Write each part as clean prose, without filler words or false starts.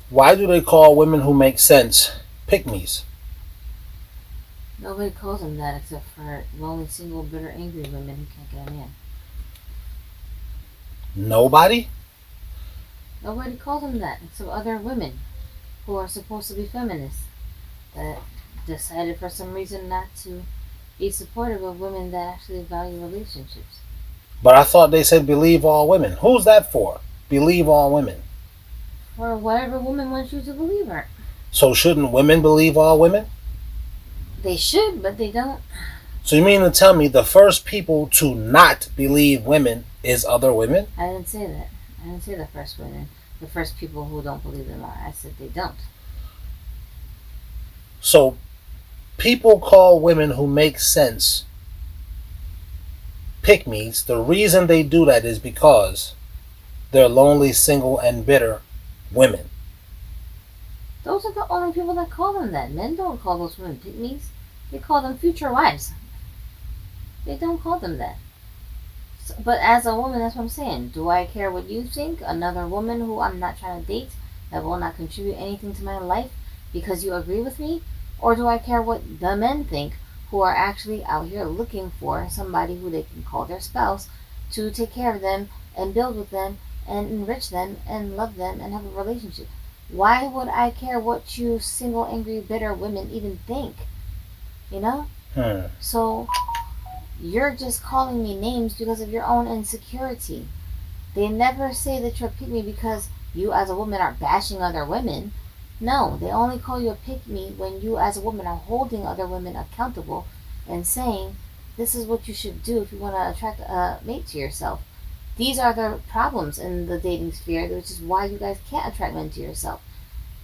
Why do they call women who make sense pick-me's? Nobody calls them that except for lonely, single, bitter, angry women who can't get a man. Nobody? Nobody calls them that except other women who are supposed to be feminists that decided for some reason not to be supportive of women that actually value relationships. But I thought they said believe all women. Who's that for? Believe all women. Or whatever woman wants you to believe her. So shouldn't women believe all women? They should, but they don't. So you mean to tell me the first people to not believe women is other women? I didn't say that. I didn't say the first women. The first people who don't believe them are. I said they don't. So people call women who make sense pick-me's. The reason they do that is because they're lonely, single, and bitter women. Those are the only people that call them that. Men don't call those women pygmies. They call them future wives. They don't call them that. So, but as a woman, that's what I'm saying. Do I care what you think? Another woman who I'm not trying to date that will not contribute anything to my life because you agree with me? Or do I care what the men think who are actually out here looking for somebody who they can call their spouse to take care of them and build with them and enrich them and love them and have a relationship? Why would I care what you single, angry, bitter women even think? You know? So you're just calling me names because of your own insecurity. They never say that you're a pick me because you as a woman are bashing other women. No, they only call you a pick me when you as a woman are holding other women accountable and saying this is what you should do if you want to attract a mate to yourself. These are the problems in the dating sphere, which is why you guys can't attract men to yourself.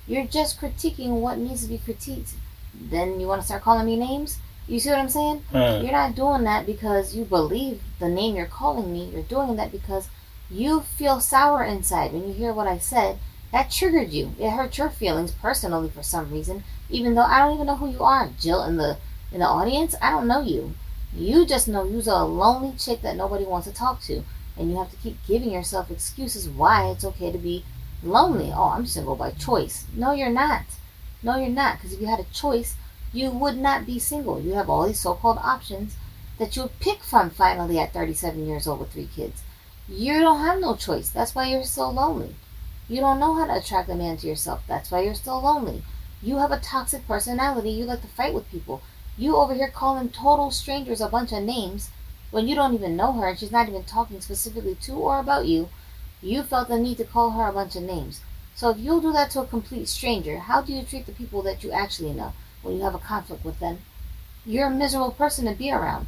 You're just critiquing what needs to be critiqued. Then you want to start calling me names? You see what I'm saying? You're not doing that because you believe the name you're calling me. You're doing that because you feel sour inside when you hear what I said. That triggered you. It hurt your feelings personally for some reason. Even though I don't even know who you are, Jill, in the audience. I don't know you. You just know you're a lonely chick that nobody wants to talk to, and you have to keep giving yourself excuses why it's okay to be lonely. Oh, I'm single by choice. No, you're not. No, you're not. Because if you had a choice, you would not be single. You have all these so-called options that you would pick from finally at 37 years old with 3 kids. You don't have no choice. That's why you're so lonely. You don't know how to attract a man to yourself. That's why you're still lonely. You have a toxic personality. You like to fight with people. You over here calling total strangers a bunch of names when you don't even know her and she's not even talking specifically to or about you. You felt the need to call her a bunch of names. So if you'll do that to a complete stranger, how do you treat the people that you actually know when you have a conflict with them? You're a miserable person to be around.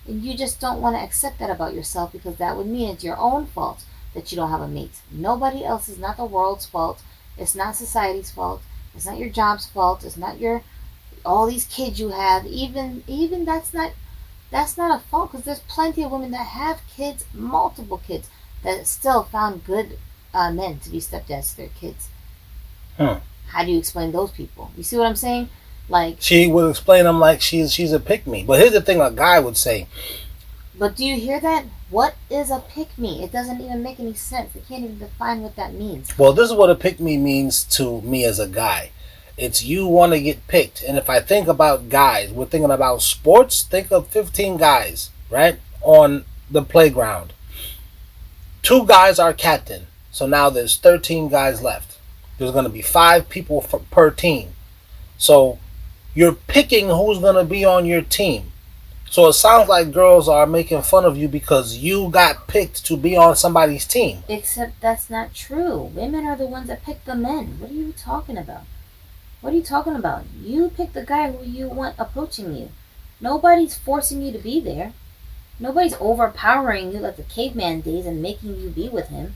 And you just don't want to accept that about yourself because that would mean it's your own fault that you don't have a mate. Nobody else. Is not the world's fault. It's not society's fault. It's not your job's fault. It's not your all these kids you have. Even that's not a fault because there's plenty of women that have kids, multiple kids, that still found good men to be stepdads to their kids. How do you explain those people? You see what I'm saying? Like she would explain them like she's a pick me. But here's the thing: a guy would say. But do you hear that? What is a pick me? It doesn't even make any sense. They can't even define what that means. Well, this is what a pick me means to me as a guy. It's you want to get picked. And if I think about guys, we're thinking about sports. Think of 15 guys, right, on the playground. 2 guys are captain. So now there's 13 guys left. There's going to be 5 people per team. So you're picking who's going to be on your team. So it sounds like girls are making fun of you because you got picked to be on somebody's team. Except that's not true. Women are the ones that pick the men. What are you talking about? What are you talking about? You pick the guy who you want approaching you. Nobody's forcing you to be there. Nobody's overpowering you like the caveman days and making you be with him.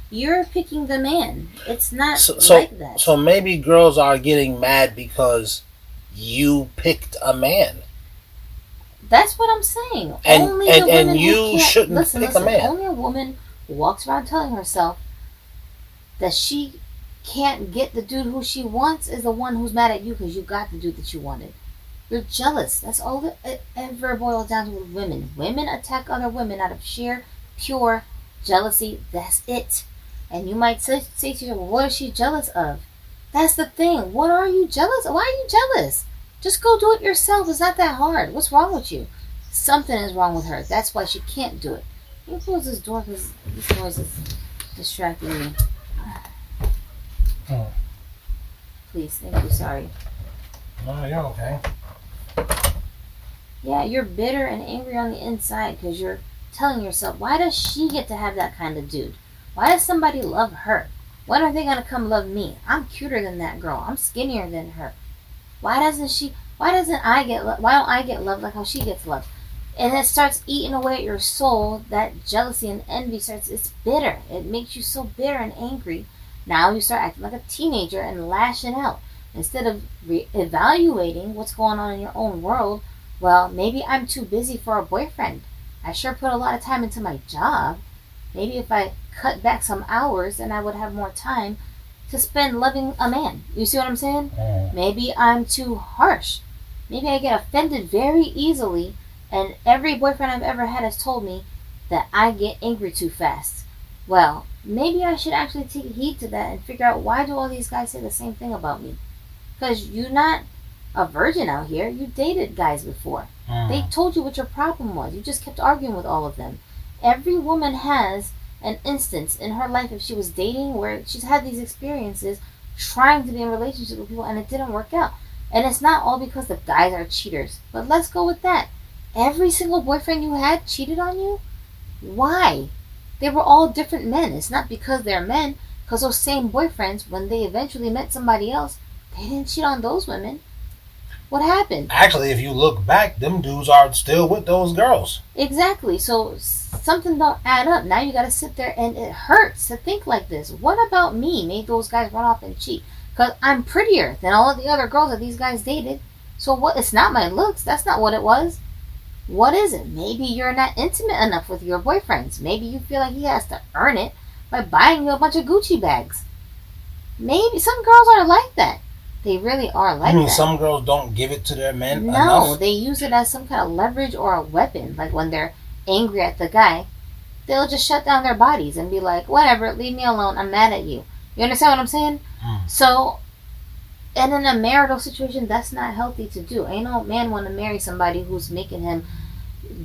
You're picking the man. It's not like that. So maybe girls are getting mad because you picked a man. That's what I'm saying. And you shouldn't pick a man. Only a woman who walks around telling herself that she can't get the dude who she wants is the one who's mad at you because you got the dude that you wanted. You're jealous. That's all it ever boils down to with women. Women attack other women out of sheer, pure jealousy. That's it. And you might say to yourself, well, what is she jealous of? That's the thing. What are you jealous? Why are you jealous? Just go do it yourself. It's not that hard. What's wrong with you? Something is wrong with her. That's why she can't do it. Let me close this door because this noise is distracting me. Hmm. Please, thank you. Sorry. No, you're okay. Yeah, you're bitter and angry on the inside because you're telling yourself, why does she get to have that kind of dude? Why does somebody love her? When are they going to come love me? I'm cuter than that girl. I'm skinnier than her. Why don't I get love like how she gets love? And it starts eating away at your soul. That jealousy and envy it's bitter. It makes you so bitter and angry. Now you start acting like a teenager and lashing out. Instead of evaluating what's going on in your own world, well, maybe I'm too busy for a boyfriend. I sure put a lot of time into my job. Maybe if I cut back some hours, then I would have more time to spend loving a man. You see what I'm saying? Maybe I'm too harsh. Maybe I get offended very easily, and every boyfriend I've ever had has told me that I get angry too fast. Well, maybe I should actually take heed to that and figure out why do all these guys say the same thing about me? Because you're not a virgin out here. You dated guys before. They told you what your problem was. You just kept arguing with all of them. Every woman has an instance in her life, if she was dating, where she's had these experiences trying to be in relationships with people and it didn't work out. And it's not all because the guys are cheaters. But let's go with that. Every single boyfriend you had cheated on you? Why? They were all different men. It's not because they're men. Because those same boyfriends, when they eventually met somebody else, they didn't cheat on those women. What happened? Actually, if you look back, them dudes are still with those girls. Exactly. So something don't add up. Now you got to sit there, and it hurts to think like this. What about me made those guys run off and cheat? Because I'm prettier than all of the other girls that these guys dated. So what? It's not my looks. That's not what it was. What is it? Maybe you're not intimate enough with your boyfriends. Maybe you feel like he has to earn it by buying you a bunch of Gucci bags. Maybe some girls are like that. They really are like that. You mean some girls don't give it to their men enough? No, they use it as some kind of leverage or a weapon. Like when they're angry at the guy, they'll just shut down their bodies and be like, whatever, leave me alone, I'm mad at you. You understand what I'm saying? So, and in a marital situation, that's not healthy to do. Ain't no man want to marry somebody who's making him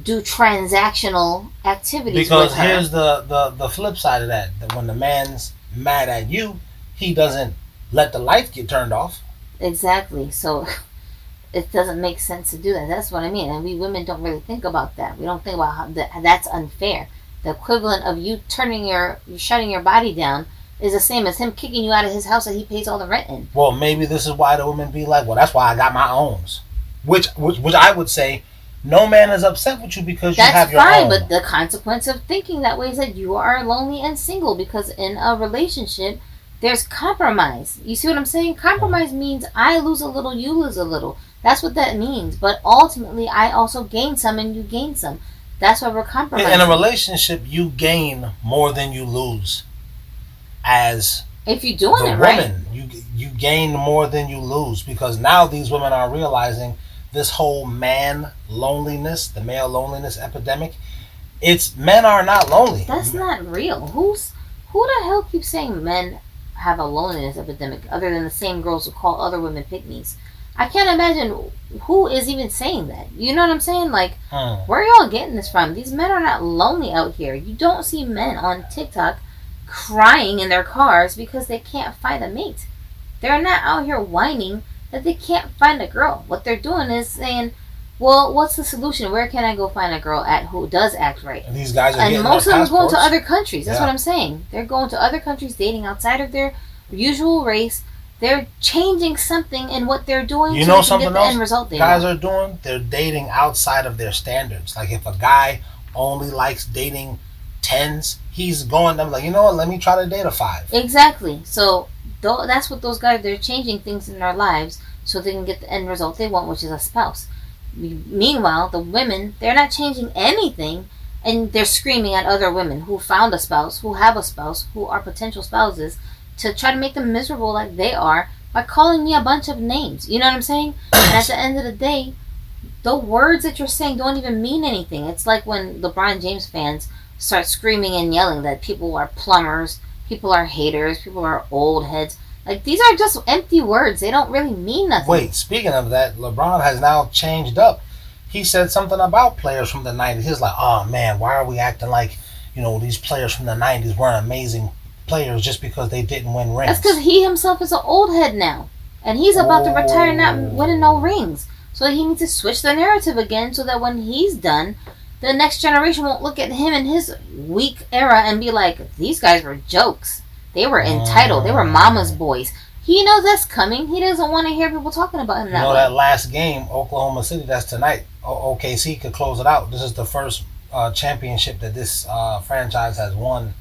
do transactional activities because with her. Here's the flip side of that. That when the man's mad at you, he doesn't let the lights get turned off. Exactly. So it doesn't make sense to do that. That's what I mean. And we women don't really think about that. We don't think about how that's unfair. The equivalent of you shutting your body down is the same as him kicking you out of his house that he pays all the rent in. Well, maybe this is why the women be like, well, that's why I got my owns. Which I would say, no man is upset with you because you have your own. That's fine, but the consequence of thinking that way is that you are lonely and single, because in a relationship, there's compromise. You see what I'm saying? Compromise means I lose a little, you lose a little. That's what that means. But ultimately, I also gain some and you gain some. That's why we're compromising. In a relationship, you gain more than you lose. As if you're doing the it woman, right, you gain more than you lose, because now these women are realizing this whole man loneliness, the male loneliness epidemic. It's men are not lonely. That's not real. Who the hell keeps saying men have a loneliness epidemic other than the same girls who call other women pick-me's? I can't imagine who is even saying that. You know what I'm saying? Like, where are y'all getting this from? These men are not lonely out here. You don't see men on TikTok crying in their cars because they can't find a mate. They're not out here whining that they can't find a girl. What they're doing is saying, well, what's the solution? Where can I go find a girl who does act right? And these guys are and getting most of them are going to passports. other countries. That's what I'm saying. They're going to other countries, dating outside of their usual race. They're changing something in what they're doing. You know so they can something get the else end result they guys want. are doing? They're dating outside of their standards. Like if a guy only likes dating 10s, he's going them like, you know what? Let me try to date a 5. Exactly. So that's what those guys. They're changing things in their lives so they can get the end result they want, which is a spouse. Meanwhile, the women, they're not changing anything, and they're screaming at other women who found a spouse, who have a spouse, who are potential spouses, to try to make them miserable like they are by calling me a bunch of names. You know what I'm saying? And at the end of the day, the words that you're saying don't even mean anything. It's like when LeBron James fans start screaming and yelling that people are plumbers, people are haters, people are old heads. Like, these are just empty words. They don't really mean nothing. Wait, speaking of that, LeBron has now changed up. He said something about players from the 90s. He's like, oh man, why are we acting like, these players from the 90s weren't amazing players just because they didn't win rings? That's because he himself is an old head now. And he's about to retire not winning no rings. So he needs to switch the narrative again so that when he's done, the next generation won't look at him in his weak era and be like, these guys were jokes. They were entitled. They were mama's boys. He knows that's coming. He doesn't want to hear people talking about him that way. That last game, Oklahoma City, that's tonight. OKC could close it out. This is the first championship that this franchise has won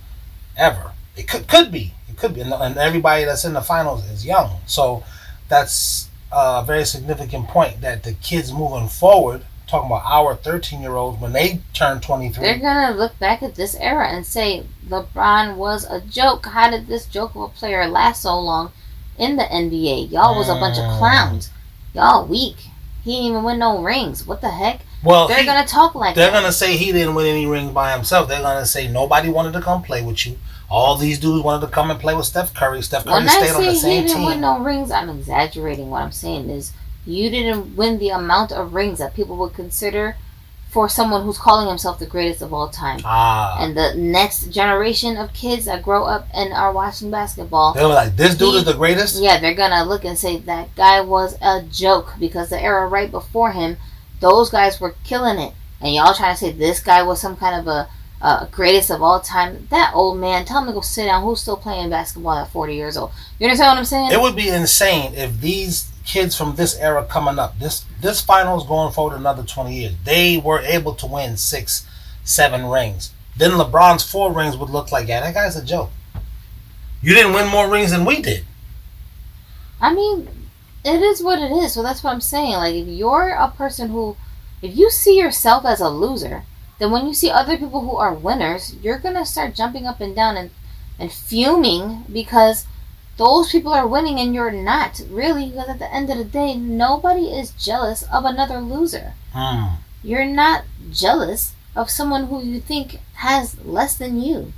ever. It could be. It could be. And everybody that's in the finals is young. So that's a very significant point that the kids moving forward, talking about our 13-year-olds, when they turn 23. They're going to look back at this era and say, LeBron was a joke. How did this joke of a player last so long in the NBA? Y'all was a bunch of clowns. Y'all weak. He didn't even win no rings. What the heck? Well, they're going to talk like they're that. They're going to say he didn't win any rings by himself. They're going to say nobody wanted to come play with you. All these dudes wanted to come and play with Steph Curry. Steph Curry stayed on the same team. When I say he didn't win no rings, I'm exaggerating. What I'm saying is you didn't win the amount of rings that people would consider for someone who's calling himself the greatest of all time. And the next generation of kids that grow up and are watching basketball, they're like, this dude is the greatest? Yeah, they're going to look and say, that guy was a joke, because the era right before him, those guys were killing it. And y'all trying to say this guy was some kind of a greatest of all time. That old man, tell him to go sit down. Who's still playing basketball at 40 years old? You understand what I'm saying? It would be insane if these kids from this era coming up, this finals going forward another 20 years, they were able to win 6-7 rings. Then LeBron's 4 rings would look like, yeah, that guy's a joke. You didn't win more rings than we did. I mean, it is what it is. So that's what I'm saying. Like, if you're a person who, if you see yourself as a loser, then when you see other people who are winners, you're going to start jumping up and down and fuming because those people are winning and you're not. Really, because at the end of the day, nobody is jealous of another loser. You're not jealous of someone who you think has less than you.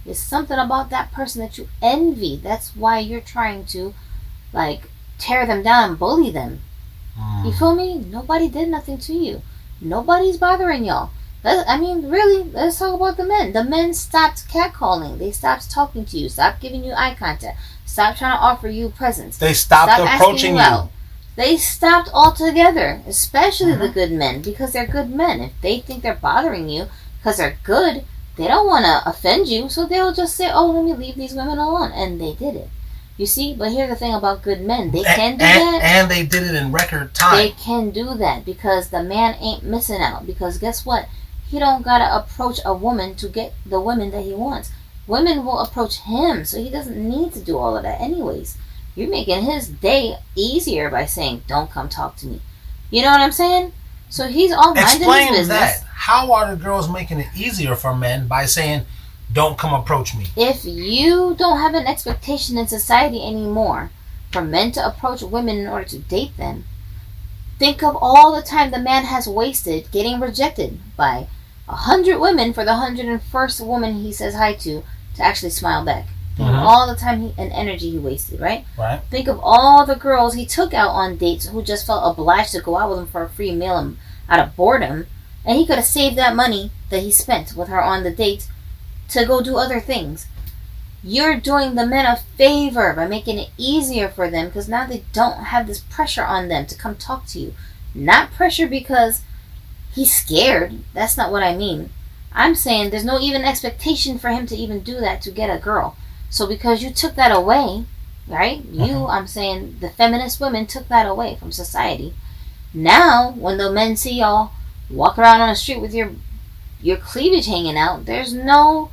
It's something about that person that you envy. That's why you're trying to, like, tear them down and bully them. You feel me? Nobody did nothing to you. Nobody's bothering y'all. I mean, really, let's talk about the men. The men stopped catcalling. They stopped talking to you. Stopped giving you eye contact. Stopped trying to offer you presents. They stopped approaching you. They stopped altogether, especially the good men, because they're good men. If they think they're bothering you because they're good, they don't want to offend you, so they'll just say, oh, let me leave these women alone. And they did it. You see, but here's the thing about good men. They can do that. And they did it in record time. They can do that because the man ain't missing out. Because guess what? He don't got to approach a woman to get the women that he wants. Women will approach him, so he doesn't need to do all of that anyways. You're making his day easier by saying, don't come talk to me. You know what I'm saying? So he's all minding his business. Explain that. How are the girls making it easier for men by saying, don't come approach me? If you don't have an expectation in society anymore for men to approach women in order to date them, think of all the time the man has wasted getting rejected by 100 women for the 101st woman he says hi to actually smile back. Think of all the time and energy he wasted, right? Right. Think of all the girls he took out on dates who just felt obliged to go out with him for a free meal out of boredom, and he could have saved that money that he spent with her on the date to go do other things. You're doing the men a favor by making it easier for them because now they don't have this pressure on them to come talk to you. Not pressure because he's scared. That's not what I mean. I'm saying there's no even expectation for him to even do that to get a girl. So because you took that away, right? I'm saying the feminist women took that away from society. Now, when the men see y'all walk around on the street with your cleavage hanging out, there's no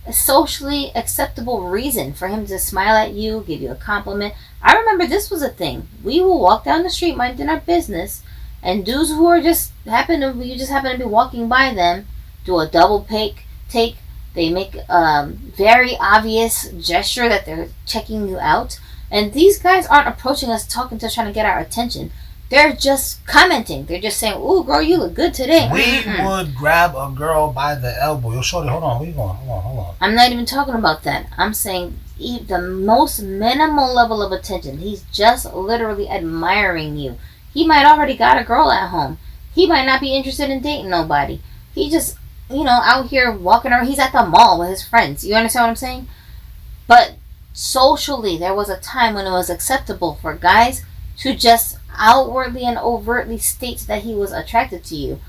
socially acceptable reason for him to smile at you, give you a compliment. I remember this was a thing. We will walk down the street minding our business, and dudes who are you just happen to be walking by them, do a double take. They make a very obvious gesture that they're checking you out. And these guys aren't approaching us talking to us trying to get our attention. They're just commenting. They're just saying, "Ooh, girl, you look good today." We would grab a girl by the elbow. Yo, shorty, hold on. Where you going? Hold on. I'm not even talking about that. I'm saying the most minimal level of attention. He's just literally admiring you. He might already got a girl at home. He might not be interested in dating nobody. He just, out here walking around. He's at the mall with his friends. You understand what I'm saying? But socially, there was a time when it was acceptable for guys to just outwardly and overtly state that he was attracted to you.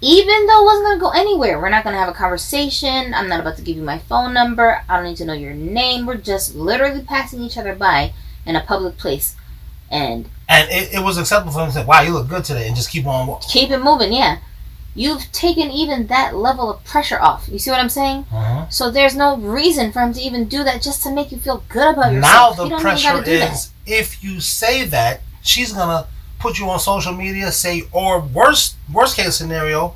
Even though it wasn't going to go anywhere. We're not going to have a conversation. I'm not about to give you my phone number. I don't need to know your name. We're just literally passing each other by in a public place. And it was acceptable for him to say, wow, you look good today, and just keep on walking. Keep it moving, yeah. You've taken even that level of pressure off. You see what I'm saying? So there's no reason for him to even do that just to make you feel good about yourself. Now the pressure is, if you say that, she's going to put you on social media, or worst case scenario,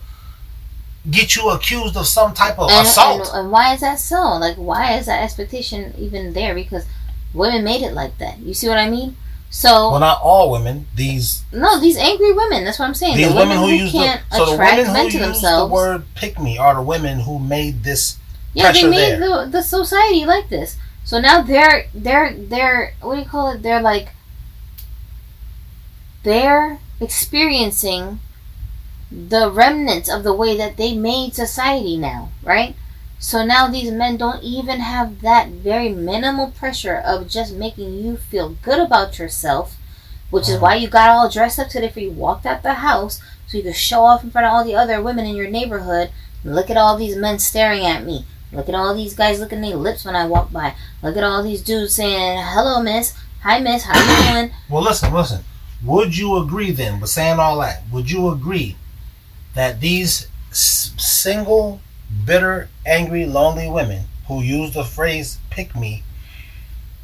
get you accused of some type of assault. And why is that so? Like, why is that expectation even there? Because women made it like that. You see what I mean? So, well, not all women. These angry women. That's what I'm saying. These the women who can't attract men to themselves. The word "pick me" are the women who made this. Yeah, they made the society like this. So now they're what do you call it? They're experiencing the remnants of the way that they made society now, right? So now these men don't even have that very minimal pressure of just making you feel good about yourself, which is why you got all dressed up today for you walked out the house so you could show off in front of all the other women in your neighborhood. Look at all these men staring at me. Look at all these guys licking their lips when I walk by. Look at all these dudes saying, "Hello, miss. Hi, miss. How you doing?" Well, listen. Would you agree then, with saying all that, would you agree that these single, bitter, angry, lonely women who use the phrase "pick me"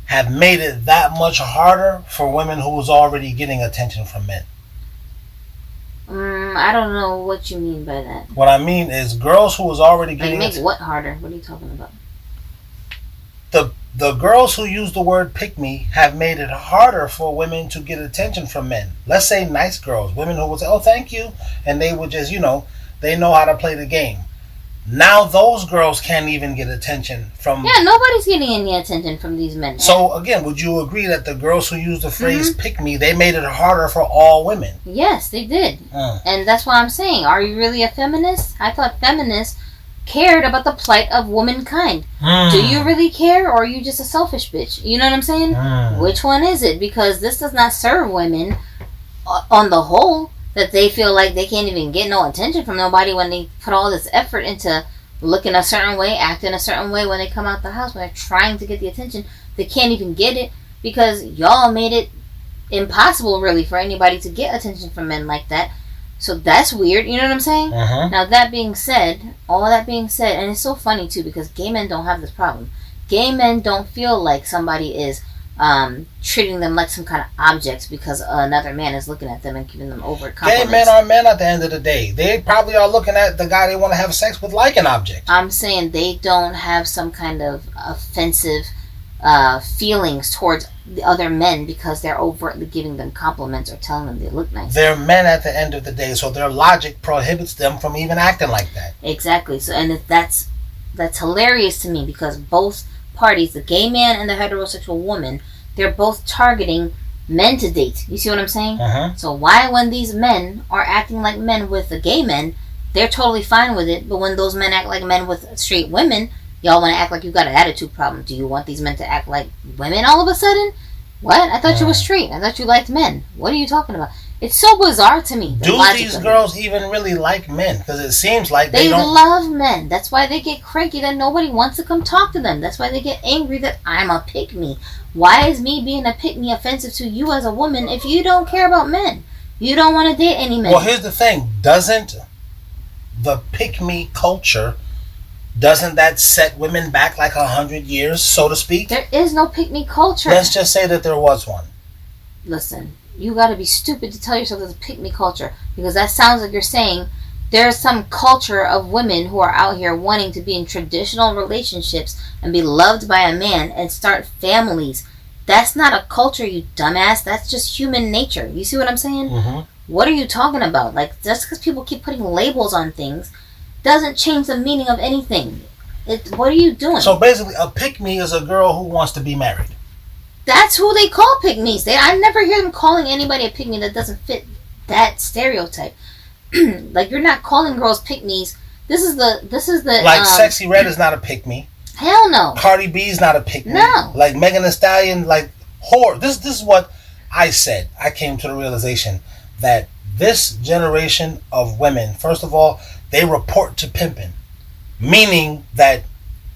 have made it that much harder for women who was already getting attention from men? I don't know what you mean by that. What I mean is girls who was already getting... Make what harder? What are you talking about? The girls who use the word "pick me" have made it harder for women to get attention from men. Let's say nice girls, women who would say, "Oh, thank you," and they would just, they know how to play the game. Now those girls can't even get attention from... Yeah, nobody's getting any attention from these men. So, again, would you agree that the girls who use the phrase "pick me," they made it harder for all women? Yes, they did. And that's why I'm saying, are you really a feminist? I thought feminists cared about the plight of womankind. Do you really care, or are you just a selfish bitch? You know what I'm saying? Which one is it? Because this does not serve women on the whole, that they feel like they can't even get no attention from nobody when they put all this effort into looking a certain way, acting a certain way when they come out the house, when they're trying to get the attention. They can't even get it because y'all made it impossible, really, for anybody to get attention from men like that. So that's weird, you know what I'm saying? Now, all that being said, and it's so funny, too, because gay men don't have this problem. Gay men don't feel like somebody is treating them like some kind of objects because another man is looking at them and giving them over compliments. Gay men are men at the end of the day. They probably are looking at the guy they want to have sex with like an object. I'm saying they don't have some kind of offensive feelings towards the other men because they're overtly giving them compliments or telling them they look nice. They're men at the end of the day, so their logic prohibits them from even acting like that. Exactly. So, and that's hilarious to me because both parties, the gay man and the heterosexual woman, they're both targeting men to date. You see what I'm saying? So why, when these men are acting like men with the gay men, they're totally fine with it, but when those men act like men with straight women, y'all want to act like you got an attitude problem? Do you want these men to act like women all of a sudden? What? I thought you were straight. I thought you liked men. What are you talking about? It's so bizarre to me. Do these girls even really like men? Because it seems like they don't... love men. That's why they get cranky that nobody wants to come talk to them. That's why they get angry that I'm a pick-me. Why is me being a pick-me offensive to you as a woman if you don't care about men? You don't want to date any men. Well, here's the thing. Doesn't the pick-me culture... Doesn't that set women back like 100 years, so to speak? There is no pick-me culture. Let's just say that there was one. Listen, you got to be stupid to tell yourself there's a pick-me culture, because that sounds like you're saying there's some culture of women who are out here wanting to be in traditional relationships and be loved by a man and start families. That's not a culture, you dumbass. That's just human nature. You see what I'm saying? Mm-hmm. What are you talking about? Like, just because people keep putting labels on things doesn't change the meaning of anything. What are you doing? So basically, a pick-me is a girl who wants to be married. That's who they call pick-me's. I never hear them calling anybody a pick-me that doesn't fit that stereotype. Like, you're not calling girls pick-me's. This is the like Sexy Red is not a pick-me. Hell no. Cardi B is not a pick-me. No. Like Megan Thee Stallion, like whore. This is what I said. I came to the realization that this generation of women, first of all, they report to pimping. Meaning that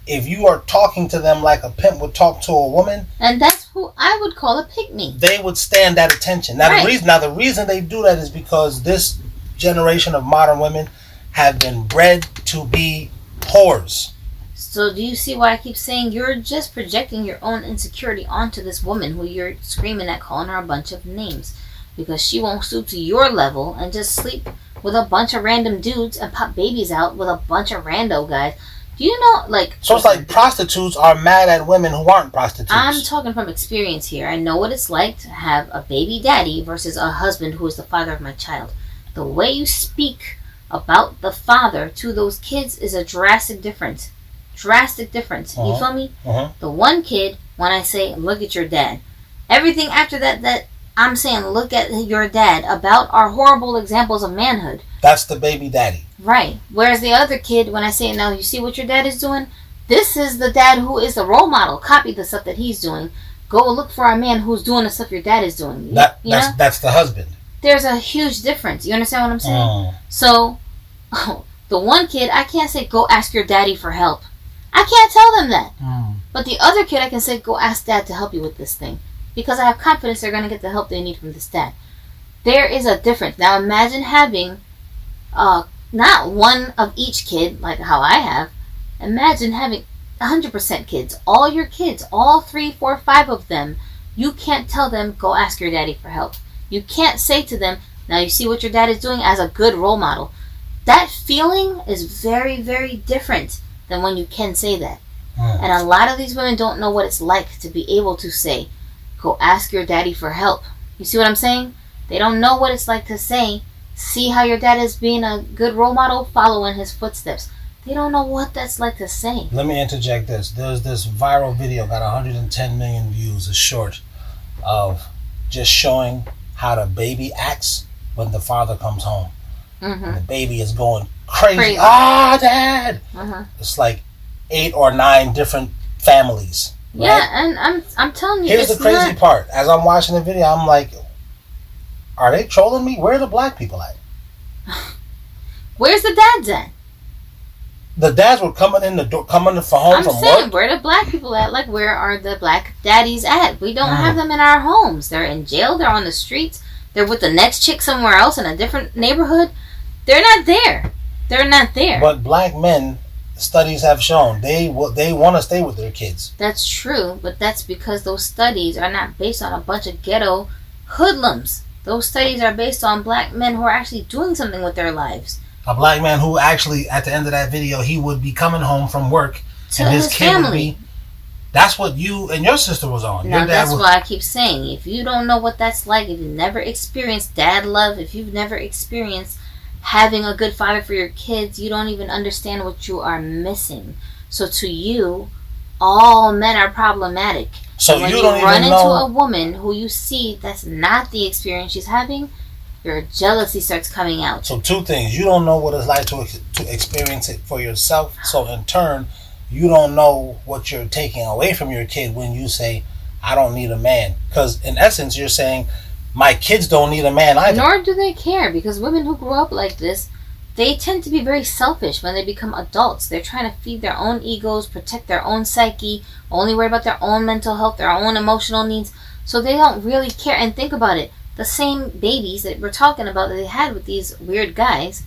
if you are talking to them like a pimp would talk to a woman, and that's who I would call a pick-me, they would stand that attention. Now, right. the reason they do that is because this generation of modern women have been bred to be whores. So do you see why I keep saying you're just projecting your own insecurity onto this woman who you're screaming at, calling her a bunch of names, because she won't stoop to your level and just sleep with a bunch of random dudes and pop babies out with a bunch of rando guys. Do you know, like... So it's like prostitutes are mad at women who aren't prostitutes. I'm talking from experience here. I know what it's like to have a baby daddy versus a husband who is the father of my child. The way you speak about the father to those kids is a drastic difference. Drastic difference. You feel me? The one kid, when I say, look at your dad, everything after that I'm saying, look at your dad, about are horrible examples of manhood. That's the baby daddy. Right. Whereas the other kid, when I say, now you see what your dad is doing? This is the dad who is the role model. Copy the stuff that he's doing. Go look for a man who's doing the stuff your dad is doing. That's the husband. There's a huge difference. You understand what I'm saying? So, the one kid, I can't say, go ask your daddy for help. I can't tell them that. But the other kid, I can say, go ask dad to help you with this thing. Because I have confidence they're going to get the help they need from this dad. There is a difference. Now imagine having not one of each kid, like how I have. Imagine having 100% kids. All your kids, all 3, 4, 5 of them. You can't tell them, go ask your daddy for help. You can't say to them, now you see what your dad is doing, as a good role model. That feeling is very, very different than when you can say that. And a lot of these women don't know what it's like to be able to say, go ask your daddy for help. You see what I'm saying? They don't know what it's like to say, see how your dad is being a good role model, follow in his footsteps. They don't know what that's like to say. Let me interject this. There's this viral video, got 110 million views, a short of just showing how the baby acts when the father comes home. And the baby is going crazy. Dad! It's like 8 or 9 different families. Right? Yeah, and I'm telling you, here's the crazy part. As I'm watching the video, I'm like, are they trolling me? Where are the black people at? Where's the dads at? The dads were coming in the door, coming for home from work. Where the black people at? Like, where are the black daddies at? We don't have them in our homes. They're in jail. They're on the streets. They're with the next chick somewhere else in a different neighborhood. They're not there. They're not there. But black men, studies have shown, they want to stay with their kids. That's true, but that's because those studies are not based on a bunch of ghetto hoodlums. Those studies are based on black men who are actually doing something with their lives. A black man who actually, at the end of that video, he would be coming home from work to and his kid family. Would be. That's what you and your sister was on. Now that's why I keep saying, if you don't know what that's like, if you've never experienced dad love, if you've never experienced having a good father for your kids, you don't even understand what you are missing. So to you, all men are problematic. So and when you don't run even into know a woman who you see that's not the experience she's having, your jealousy starts coming out. So 2 things. You don't know what it's like to experience it for yourself. So in turn, you don't know what you're taking away from your kid when you say, I don't need a man. Because in essence, you're saying, my kids don't need a man either. Nor do they care, because women who grow up like this, they tend to be very selfish when they become adults. They're trying to feed their own egos, protect their own psyche, only worry about their own mental health, their own emotional needs. So they don't really care. And think about it. The same babies that we're talking about that they had with these weird guys,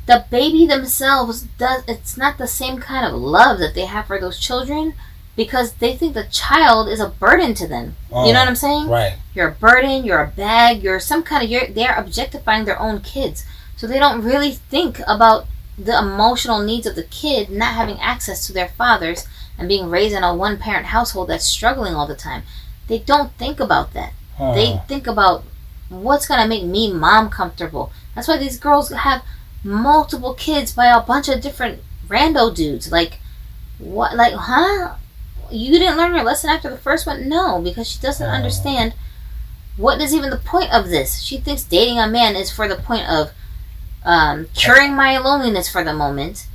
the baby themselves, it's not the same kind of love that they have for those children, because they think the child is a burden to them. You know what I'm saying? Right. You're a burden, you're a bag, you're some kind of, they're objectifying their own kids. So they don't really think about the emotional needs of the kid not having access to their fathers and being raised in a one-parent household that's struggling all the time. They don't think about that. They think about what's gonna make me mom comfortable. That's why these girls have multiple kids by a bunch of different rando dudes. Like, what? Like, huh? You didn't learn your lesson after the first one? No, because she doesn't understand what is even the point of this. She thinks dating a man is for the point of curing my loneliness for the moment,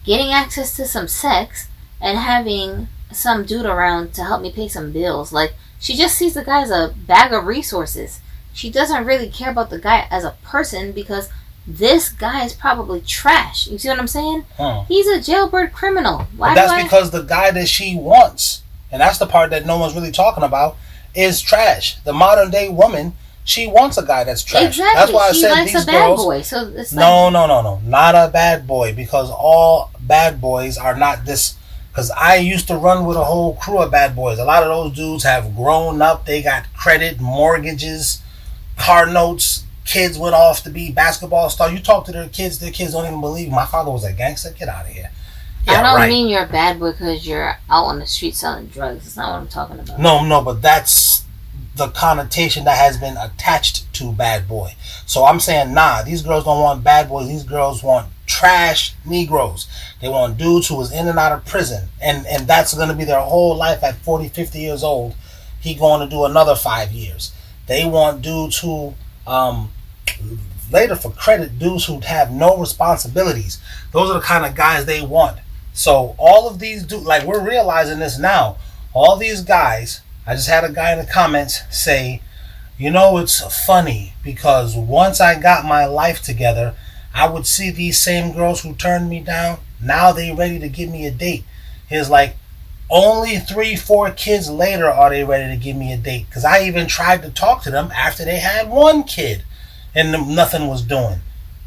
getting access to some sex, and having some dude around to help me pay some bills. Like, she just sees the guy as a bag of resources. She doesn't really care about the guy as a person because this guy is probably trash. You see what I'm saying? He's a jailbird criminal. Why? But that's because the guy that she wants, and that's the part that no one's really talking about, is trash. The modern day woman, she wants a guy that's trash. Exactly. That's why I said likes these a bad girls. Boy, so it's no, not a bad boy, because all bad boys are not this. Because I used to run with a whole crew of bad boys. A lot of those dudes have grown up. They got credit, mortgages, car notes. Kids went off to be basketball stars. You talk to their kids don't even believe my father was a gangster. Get out of here. Yeah, I don't mean you're a bad boy because you're out on the street selling drugs. That's not what I'm talking about. No, but that's the connotation that has been attached to bad boy. So I'm saying, nah, these girls don't want bad boys. These girls want trash Negroes. They want dudes who was in and out of prison. And that's going to be their whole life at 40, 50 years old. He going to do another 5 years. They want dudes who, later for credit, dudes who have no responsibilities. Those are the kind of guys they want. So all of these dudes, like, we're realizing this now. All these guys, I just had a guy in the comments say, you know, it's funny because once I got my life together, I would see these same girls who turned me down. Now they ready to give me a date. He's like, only 3-4 kids later are they ready to give me a date. Because I even tried to talk to them after they had 1 kid and nothing was doing.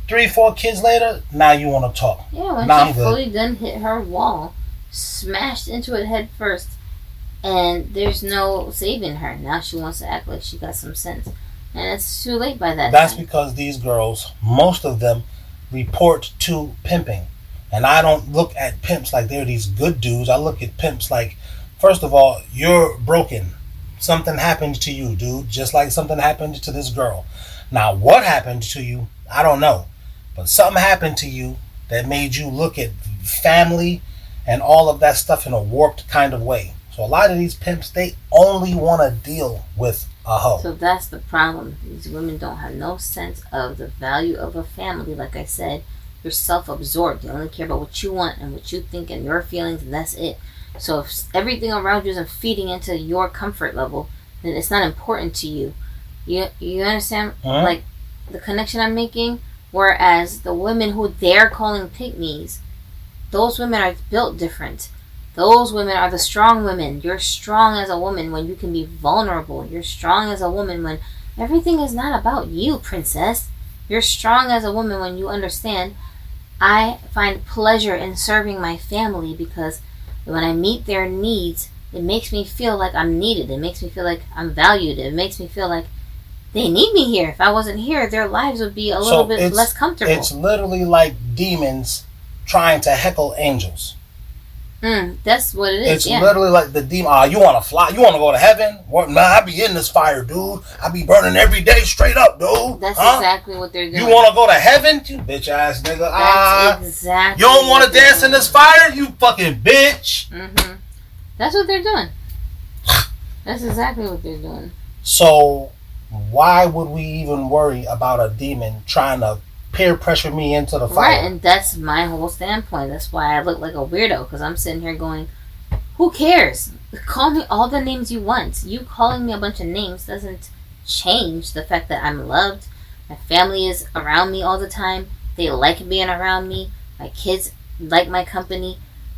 3-4 kids later, now you want to talk. Yeah, when she fully done hit her wall, smashed into it head first, and there's no saving her. Now she wants to act like she got some sense. And it's too late by that That's time. because these girls, most of them, report to pimping. And I don't look at pimps like they're these good dudes. I look at pimps like, first of all, you're broken. Something happened to you, dude, just like something happened to this girl. Now, what happened to you, I don't know. But something happened to you that made you look at family and all of that stuff in a warped kind of way. So a lot of these pimps, they only want to deal with a hoe. So that's the problem. These women don't have no sense of the value of a family. Like I said, you're self-absorbed. You only care about what you want and what you think and your feelings, and that's it. So if everything around you isn't feeding into your comfort level, then it's not important to you. You understand? Like the connection I'm making? Whereas the women who they're calling pygmies, those women are built different. Those women are the strong women. You're strong as a woman when you can be vulnerable. You're strong as a woman when everything is not about you, princess. You're strong as a woman when you understand I find pleasure in serving my family because when I meet their needs, it makes me feel like I'm needed. It makes me feel like I'm valued. It makes me feel like they need me here. If I wasn't here, their lives would be a little bit less comfortable. It's literally like demons trying to heckle angels. That's what it is. It's literally like the demon. You want to fly? You want to go to heaven? What? Nah, I be in this fire, dude. I be burning every day straight up, dude. That's exactly what they're doing. You want to go to heaven? You bitch ass nigga. That's exactly. You don't want to dance in this fire? You fucking bitch. That's what they're doing. That's exactly what they're doing. So why would we even worry about a demon trying to peer pressure me into the fire? Right, and that's my whole standpoint. That's why I look like a weirdo, because I'm sitting here going, who cares? Call me all the names you want. You calling me a bunch of names doesn't change the fact that I'm loved. My family is around me all the time. They like being around me. My kids like my company.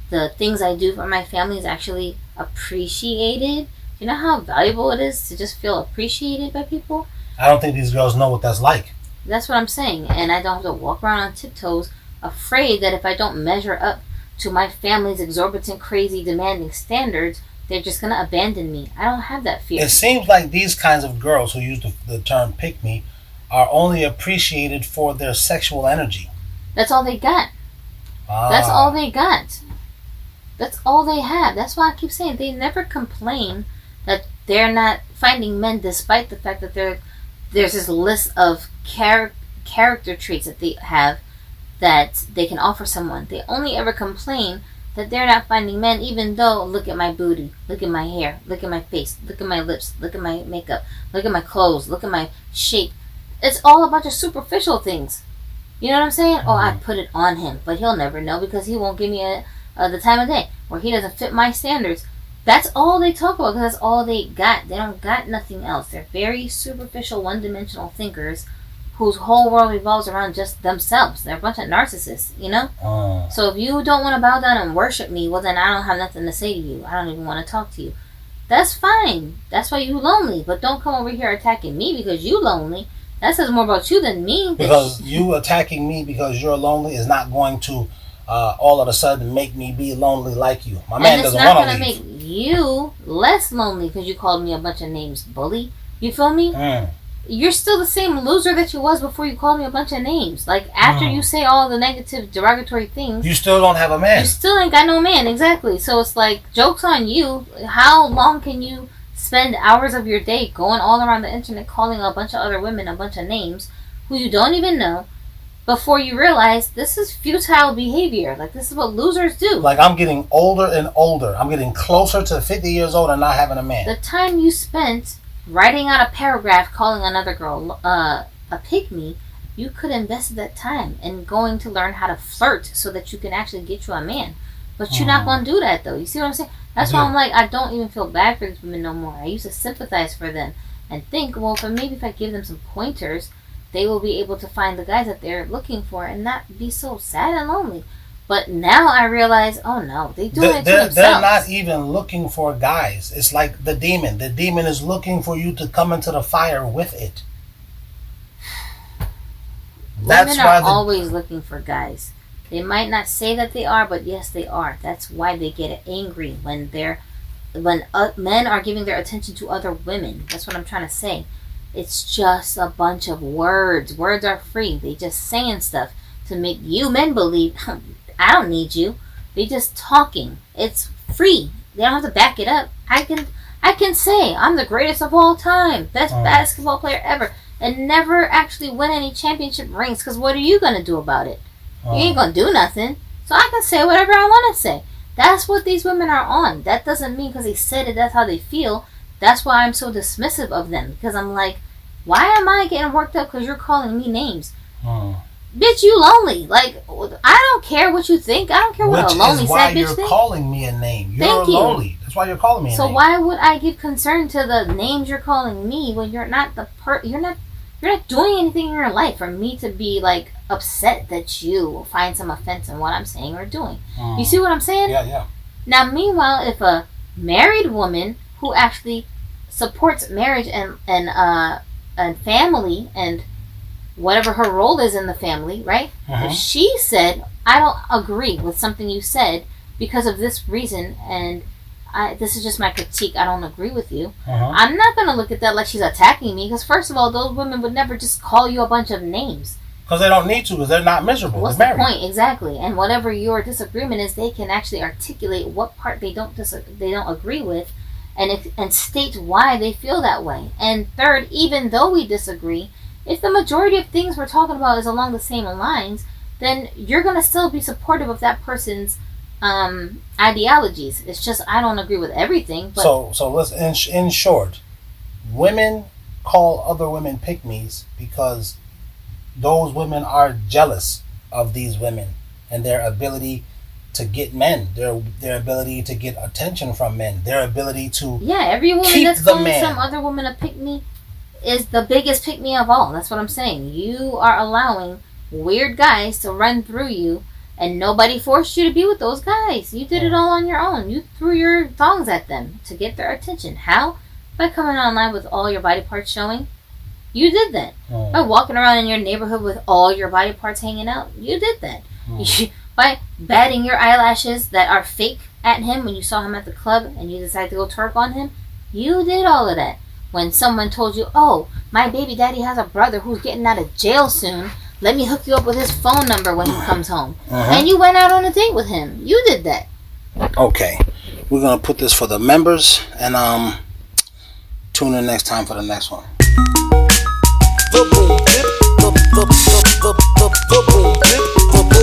The things I do for my family is actually appreciated. You know how valuable it is to just feel appreciated by people? I don't think these girls know what that's like. That's what I'm saying. And I don't have to walk around on tiptoes afraid that if I don't measure up to my family's exorbitant, crazy, demanding standards, they're just going to abandon me. I don't have that fear. It seems like these kinds of girls who use the term pick me are only appreciated for their sexual energy. That's all they got. That's all they got. That's all they have. That's why I keep saying they never complain that they're not finding men despite the fact that there's this list of character traits that they have that they can offer someone. They only ever complain that they're not finding men, even though, look at my booty, look at my hair, look at my face, look at my lips, look at my makeup, look at my clothes, look at my shape. It's all a bunch of superficial things. You know what I'm saying? Oh, I put it on him, but he'll never know because he won't give me the time of day, or he doesn't fit my standards. That's all they talk about because that's all they got. They don't got nothing else. They're very superficial, one-dimensional thinkers whose whole world revolves around just themselves. They're a bunch of narcissists, you know? So if you don't want to bow down and worship me, well, then I don't have nothing to say to you. I don't even want to talk to you. That's fine. That's why you lonely. But don't come over here attacking me because you lonely. That says more about you than me. Because you attacking me because you're lonely is not going to all of a sudden make me be lonely like you. My man doesn't want to leave. And it's not going to make you less lonely because you called me a bunch of names, bully. You feel me? You're still the same loser that you was before you called me a bunch of names. Like, after you say all the negative, derogatory things... You still don't have a man. You still ain't got no man, exactly. So it's like, joke's on you. How long can you spend hours of your day going all around the internet calling a bunch of other women a bunch of names who you don't even know before you realize this is futile behavior? Like, this is what losers do. Like, I'm getting older and older. I'm getting closer to 50 years old and not having a man. The time you spent writing out a paragraph calling another girl a pygmy, you could invest that time in going to learn how to flirt so that you can actually get you a man. But you're not going to do that, though. You see what I'm saying? That's why I'm like, I don't even feel bad for these women no more. I used to sympathize for them and think, well, maybe if I give them some pointers, they will be able to find the guys that they're looking for and not be so sad and lonely. But now I realize, oh no, they do it to themselves. They're not even looking for guys. It's like the demon. The demon is looking for you to come into the fire with it. Women are always looking for guys. They might not say that they are, but yes, they are. That's why they get angry when men are giving their attention to other women. That's what I'm trying to say. It's just a bunch of words. Words are free. They just saying stuff to make you men believe, I don't need you. They just talking. It's free. They don't have to back it up. I can say I'm the greatest of all time, best basketball player ever, and never actually win any championship rings. Because what are you gonna do about it? You ain't gonna do nothing. So I can say whatever I want to say. That's what these women are on. That doesn't mean because they said it, that's how they feel. That's why I'm so dismissive of them. Because I'm like, why am I getting worked up because you're calling me names? Bitch, you lonely. Like, I don't care what you think. I don't care what a lonely sad bitch thinks. Which is why you're calling me a name. You're lonely. That's why you're calling me a name. So why would I give concern to the names you're calling me when you're not you're not doing anything in your life for me to be like upset that you find some offense in what I'm saying or doing. You see what I'm saying? Yeah. Now, meanwhile, if a married woman who actually supports marriage and family and whatever her role is in the family, right? If she said, I don't agree with something you said because of this reason, and this is just my critique, I don't agree with you, I'm not going to look at that like she's attacking me, because first of all, those women would never just call you a bunch of names. Because they don't need to, because they're not miserable. What's the point? Exactly. And whatever your disagreement is, they can actually articulate what part they don't agree with, and state why they feel that way. And third, even though we disagree, if the majority of things we're talking about is along the same lines, then you're going to still be supportive of that person's ideologies. It's just I don't agree with everything. But so let's in short, women call other women pygmies because those women are jealous of these women and their ability to get men, their ability to get attention from men, their ability to every woman that's calling some other woman a pygmy is the biggest pick-me of all. That's what I'm saying. You are allowing weird guys to run through you, and nobody forced you to be with those guys. You did it all on your own. You threw your thongs at them to get their attention. How? By coming online with all your body parts showing. You did that. By walking around in your neighborhood with all your body parts hanging out. You did that. By batting your eyelashes that are fake at him when you saw him at the club and you decided to go twerk on him. You did all of that. When someone told you, oh, my baby daddy has a brother who's getting out of jail soon, let me hook you up with his phone number when he comes home. And you went out on a date with him. You did that. Okay. We're going to put this for the members. And Tune in next time for the next one. The boom, the boom, the